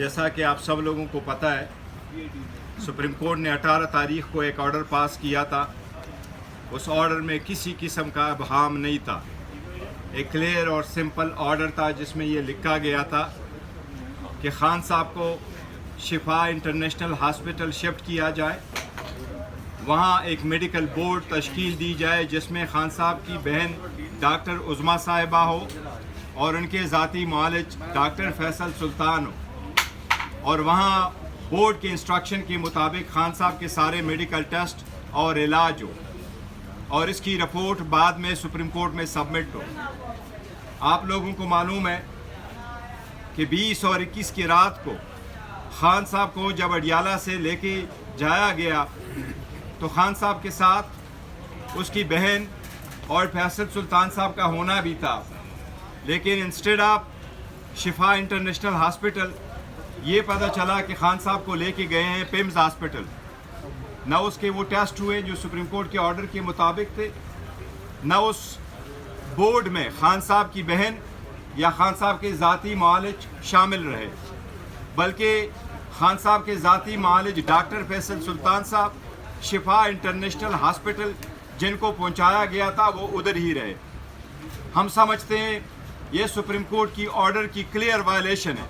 जैसा कि आप सब लोगों को पता है, सुप्रीम कोर्ट ने 18 तारीख को एक ऑर्डर पास किया था। उस ऑर्डर में किसी किस्म का इबहाम नहीं था। एक क्लियर और सिंपल ऑर्डर था जिसमें ये लिखा गया था कि खान साहब को शिफा इंटरनेशनल हॉस्पिटल शिफ्ट किया जाए, वहाँ एक मेडिकल बोर्ड तश्कील दी जाए जिसमें खान साहब की बहन डॉक्टर उज़मा साहिबा हो और उनके ज़ाती मुआलिज डॉक्टर फैसल सुल्तान हो, और वहाँ बोर्ड के इंस्ट्रक्शन के मुताबिक खान साहब के सारे मेडिकल टेस्ट और इलाज हो और इसकी रिपोर्ट बाद में सुप्रीम कोर्ट में सबमिट हो। आप लोगों को मालूम है कि 20 और 21 की रात को खान साहब को जब अडियाला से लेके जाया गया तो खान साहब के साथ उसकी बहन और फैसल सुल्तान साहब का होना भी था, लेकिन instead of Shifa international hospital ये पता चला कि खान साहब को लेके गए हैं पिम्स हॉस्पिटल। न उसके वो टेस्ट हुए जो सुप्रीम कोर्ट के ऑर्डर के मुताबिक थे, न उस बोर्ड में खान साहब की बहन या खान साहब के ज़ाती मुआलिज शामिल रहे, बल्कि खान साहब के ज़ाती मुआलिज डॉक्टर फैसल सुल्तान साहब शिफा इंटरनेशनल हॉस्पिटल जिनको पहुंचाया गया था वो उधर ही रहे। हम समझते हैं ये सुप्रीम कोर्ट की ऑर्डर की क्लियर वायलेशन है।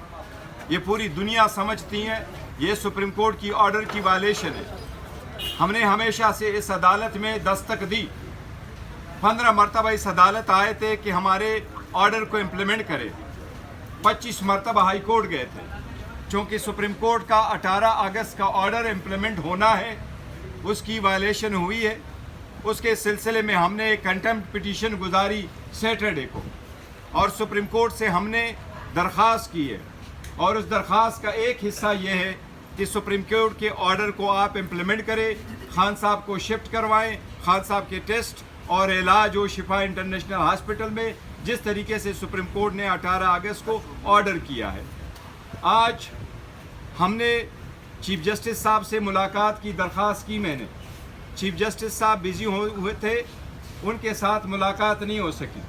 ये पूरी दुनिया समझती है ये सुप्रीम कोर्ट की ऑर्डर की वायलेशन है। हमने हमेशा से इस अदालत में दस्तक दी, 15 मरतबा इस अदालत आए थे कि हमारे ऑर्डर को इम्प्लीमेंट करें। 25 मरतबा हाई कोर्ट गए थे। चूँकि सुप्रीम कोर्ट का 18 अगस्त का ऑर्डर इम्प्लीमेंट होना है, उसकी वायलेशन हुई है। उसके सिलसिले में हमने एक कंटेम्प्ट पिटीशन गुजारी सैटरडे को और सुप्रीम कोर्ट से हमने दरख्वास्त की है, और उस दरख्वास्त का एक हिस्सा ये है कि सुप्रीम कोर्ट के ऑर्डर को आप इम्प्लीमेंट करें, खान साहब को शिफ्ट करवाएं, खान साहब के टेस्ट और इलाज हो शिफा इंटरनेशनल हॉस्पिटल में जिस तरीके से सुप्रीम कोर्ट ने 18 अगस्त को ऑर्डर किया है। आज हमने चीफ जस्टिस साहब से मुलाकात की दरख्वास्त की। मैंने चीफ जस्टिस साहब बिज़ी हुए थे, उनके साथ मुलाकात नहीं हो सकी।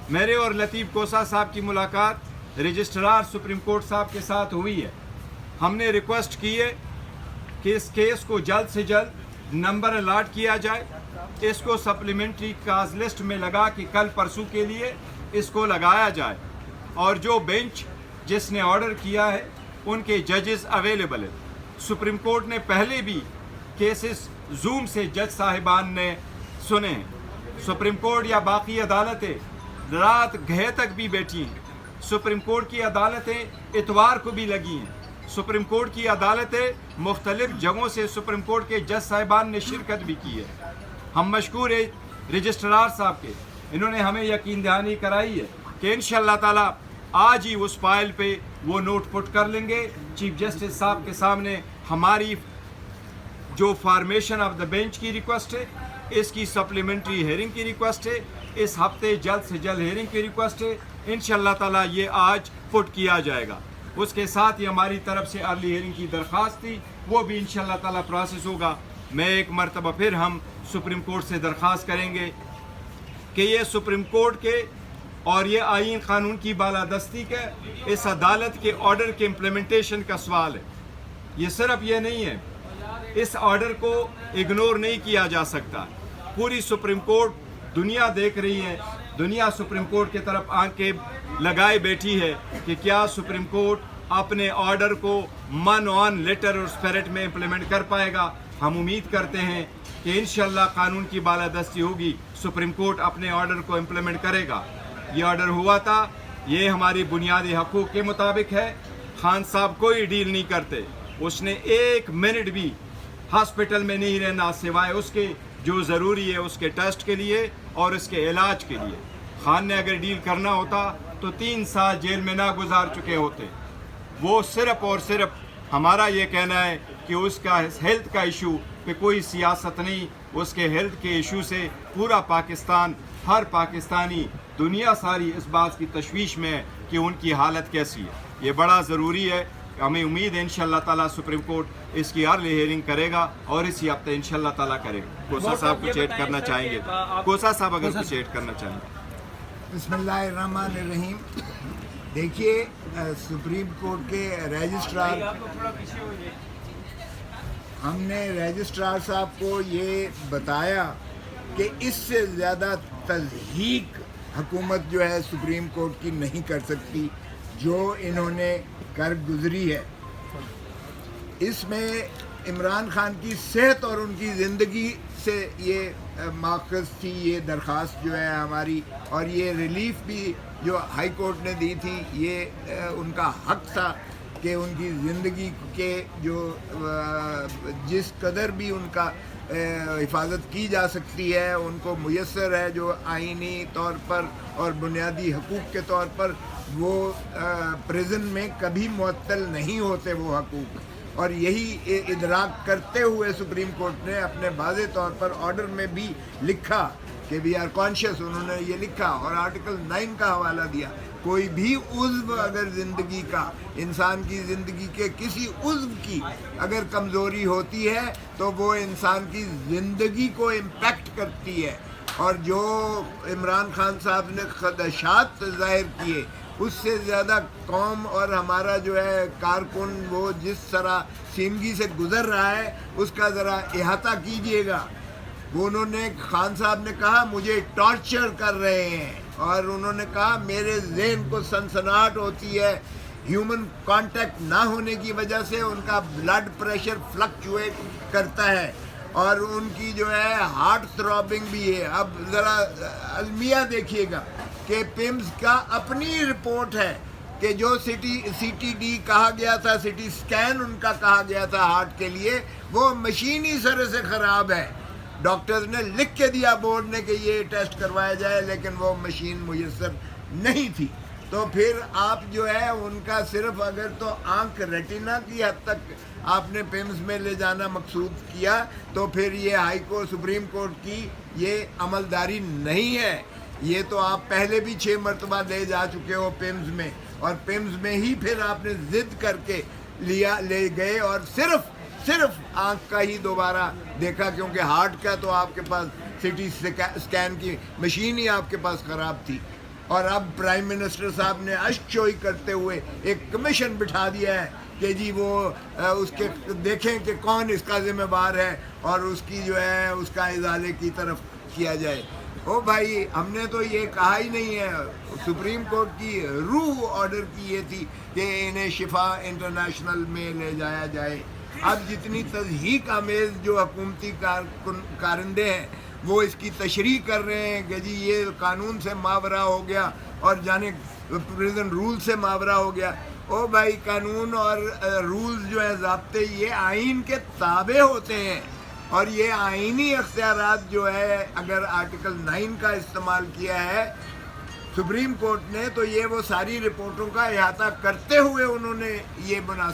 मेरे और लतीफ़ कोसा साहब की मुलाकात रजिस्ट्रार सुप्रीम कोर्ट साहब के साथ हुई है। हमने रिक्वेस्ट की है कि इस केस को जल्द से जल्द नंबर अलाट किया जाए, इसको सप्लीमेंट्री काज लिस्ट में लगा कि कल परसों के लिए इसको लगाया जाए, और जो बेंच जिसने ऑर्डर किया है उनके जजेस अवेलेबल है। सुप्रीम कोर्ट ने पहले भी केसेस जूम से जज साहिबान ने सुने हैं। सुप्रीम कोर्ट या बाकी अदालतें रात गए तक भी बैठी हैं। सुप्रीम कोर्ट की अदालतें इतवार को भी लगी हैं। सुप्रीम कोर्ट की अदालतें मुख्तलिफ जगहों से सुप्रीम कोर्ट के जज साहिबान ने शिरकत भी की है। हम मशकूर है रजिस्ट्रार साहब के, इन्होंने हमें यकीन दहानी कराई है कि इंशाअल्लाह ताला आज ही उस फाइल पे वो नोट पुट कर लेंगे। चीफ जस्टिस साहब के सामने हमारी जो फॉर्मेशन ऑफ द बेंच की रिक्वेस्ट है, इसकी सप्लीमेंट्री हेयरिंग की रिक्वेस्ट है, इस हफ्ते जल्द से जल्द हेयरिंग की रिक्वेस्ट है। इंशाअल्लाह ताला ये आज पुट किया जाएगा। उसके साथ ही हमारी तरफ से अर्ली हेयरिंग की दरख्वास्त थी, वो भी इंशाअल्लाह ताला प्रोसेस होगा। मैं एक मरतबा फिर हम सुप्रीम कोर्ट से दरख्वास्त करेंगे कि ये सुप्रीम कोर्ट के और ये आईन कानून की बालादस्ती के इस अदालत के ऑर्डर के इम्प्लीमेंटेशन का सवाल है। ये सिर्फ ये नहीं है, इस ऑर्डर को इग्नोर नहीं किया जा सकता। पूरी सुप्रीम कोर्ट दुनिया देख रही है, दुनिया सुप्रीम कोर्ट की तरफ आंखें लगाए बैठी है कि क्या सुप्रीम कोर्ट अपने ऑर्डर को मन ऑन लेटर और स्पिरिट में इम्प्लीमेंट कर पाएगा। हम उम्मीद करते हैं कि इंशाअल्लाह कानून की बालादस्ती होगी, सुप्रीम कोर्ट अपने ऑर्डर को इम्प्लीमेंट करेगा। ये ऑर्डर हुआ था, ये हमारी बुनियादी हकूक़ के मुताबिक है। खान साहब कोई डील नहीं करते, उसने एक मिनट भी हॉस्पिटल में नहीं रहना सिवाय उसके जो ज़रूरी है उसके टेस्ट के लिए और उसके इलाज के लिए। खान ने अगर डील करना होता तो 3 साल जेल में ना गुजार चुके होते। वो सिर्फ़ और सिर्फ हमारा ये कहना है कि उसका हेल्थ का इशू पे कोई सियासत नहीं, उसके हेल्थ के इशू से पूरा पाकिस्तान, हर पाकिस्तानी, दुनिया सारी इस बात की तशवीश में है कि उनकी हालत कैसी है। ये बड़ा ज़रूरी है। हमें उम्मीद है इंशाअल्लाह ताला सुप्रीम कोर्ट इसकी अर्ली हियरिंग करेगा और इसी हफ्ते इंशाअल्लाह ताला करेगा। कोसा साहब कुछ ऐड करना चाहेंगे? कोसा साहब अगर कुछ ऐड करना चाहेंगे। बिस्मिल्लाहिर्रहमानिर्रहीम। دیکھیے سپریم کورٹ کے رجسٹرار، ہم نے رجسٹرار صاحب کو یہ بتایا کہ اس سے زیادہ تضحیق حکومت جو ہے سپریم کورٹ کی نہیں کر سکتی جو انہوں نے کر گزری ہے. اس میں عمران خان کی صحت اور ان کی زندگی سے یہ ماخذ تھی یہ درخواست جو ہے ہماری، اور یہ ریلیف بھی جو ہائی کورٹ نے دی تھی یہ ان کا حق تھا کہ ان کی زندگی کے جو جس قدر بھی ان کا حفاظت کی جا سکتی ہے ان کو میسر ہے، جو آئینی طور پر اور بنیادی حقوق کے طور پر وہ پریزن میں کبھی معطل نہیں ہوتے وہ حقوق. اور یہی ادراک کرتے ہوئے سپریم کورٹ نے اپنے واضح طور پر آرڈر میں بھی لکھا کہ وی آر کانشیس، انہوں نے یہ لکھا اور آرٹیکل 9 کا حوالہ دیا. کوئی بھی عضو اگر زندگی کا، انسان کی زندگی کے کسی عضو کی اگر کمزوری ہوتی ہے تو وہ انسان کی زندگی کو امپیکٹ کرتی ہے. اور جو عمران خان صاحب نے خدشات ظاہر کیے اس سے زیادہ قوم اور ہمارا جو ہے کارکن وہ جس طرح سیمگی سے گزر رہا ہے اس کا ذرا احاطہ کیجئے گا. وہ انہوں نے خان صاحب نے کہا مجھے ٹارچر کر رہے ہیں، اور انہوں نے کہا میرے ذہن کو سنسناہٹ ہوتی ہے ہیومن کانٹیکٹ نہ ہونے کی وجہ سے، ان کا بلڈ پریشر فلکچویٹ کرتا ہے اور ان کی جو ہے ہارٹ تھرابنگ بھی ہے. اب ذرا المیہ دیکھیے گا کہ پیمز کا اپنی رپورٹ ہے کہ جو سی ٹی ڈی کہا گیا تھا، سی ٹی اسکین ان کا کہا گیا تھا ہارٹ کے لیے، وہ مشین ہی سرے سے خراب ہے. ڈاکٹرز نے لکھ کے دیا بورڈ نے کہ یہ ٹیسٹ کروایا جائے، لیکن وہ مشین میسر نہیں تھی. تو پھر آپ جو ہے ان کا صرف اگر تو آنکھ ریٹینا کی حد تک آپ نے پیمز میں لے جانا مقصود کیا تو پھر یہ ہائی کورٹ سپریم کورٹ کی یہ عملداری نہیں ہے. یہ تو آپ پہلے بھی 6 مرتبہ لے جا چکے ہو پیمز میں، اور پیمز میں ہی پھر آپ نے ضد کر کے لے گئے اور صرف آنکھ کا ہی دوبارہ دیکھا، کیونکہ ہارٹ کا تو آپ کے پاس سی ٹی اسکین کی مشین ہی آپ کے پاس خراب تھی. اور اب پرائم منسٹر صاحب نے اشک چوئی کرتے ہوئے ایک کمیشن بٹھا دیا ہے کہ جی وہ اس کے دیکھیں کہ کون اس کا ذمہ دار ہے اور اس کی جو ہے اس کا ازالے کی طرف کیا جائے. او بھائی ہم نے تو یہ کہا ہی نہیں ہے. سپریم کورٹ کی روح آرڈر کی یہ تھی کہ انہیں شفا انٹرنیشنل میں لے جایا جائے. اب جتنی تضحیق آمیز جو حکومتی کارندے ہیں وہ اس کی تشریح کر رہے ہیں کہ جی یہ قانون سے ماورا ہو گیا اور جانے پریزن رول سے ماورا ہو گیا. او بھائی قانون اور رولز جو ہیں ضابطے یہ آئین کے تابع ہوتے ہیں، اور یہ آئینی اختیارات جو ہے اگر آرٹیکل 9 کا استعمال کیا ہے سپریم کورٹ نے تو یہ وہ ساری رپورٹوں کا احاطہ کرتے ہوئے انہوں نے یہ مناسب